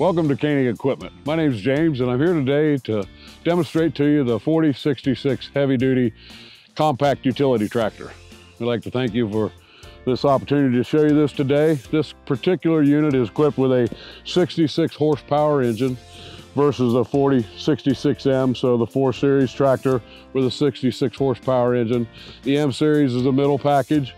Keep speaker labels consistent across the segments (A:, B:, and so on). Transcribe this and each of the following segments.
A: Welcome to Koenig Equipment. My name is James and I'm here today to demonstrate to you the 4066 heavy-duty compact utility tractor. I'd like to thank you for this opportunity to show you this today. This particular unit is equipped with a 66 horsepower engine versus a 4066M, so the 4 Series tractor with a 66 horsepower engine. The M Series is the middle package.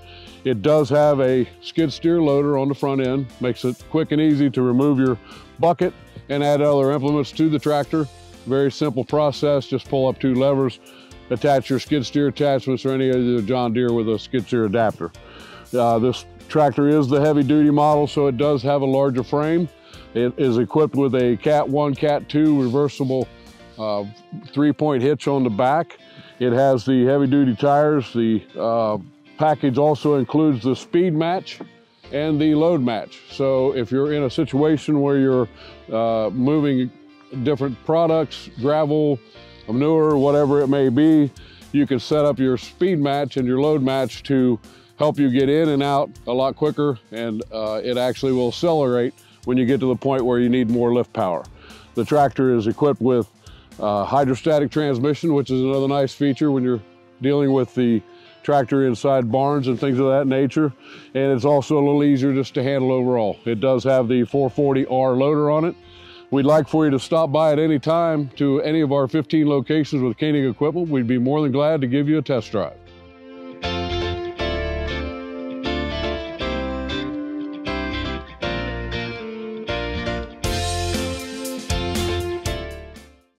A: It does have a skid steer loader on the front end, makes it quick and easy to remove your bucket and add other implements to the tractor. Very simple process, just pull up 2 levers, attach your skid steer attachments or any other John Deere with a skid steer adapter. This tractor is the heavy duty model, so it does have a larger frame. It is equipped with a Cat 1, Cat 2 reversible 3-point hitch on the back. It has the heavy duty tires. The package also includes the speed match and the load match. So if you're in a situation where you're moving different products, gravel, manure, whatever it may be, you can set up your speed match and your load match to help you get in and out a lot quicker, and it actually will accelerate when you get to the point where you need more lift power. The tractor is equipped with hydrostatic transmission, which is another nice feature when you're dealing with the tractor inside barns and things of that nature. And it's also a little easier just to handle overall. It does have the 440R loader on it. We'd like for you to stop by at any time to any of our 15 locations with Koenig Equipment. We'd be more than glad to give you a test drive.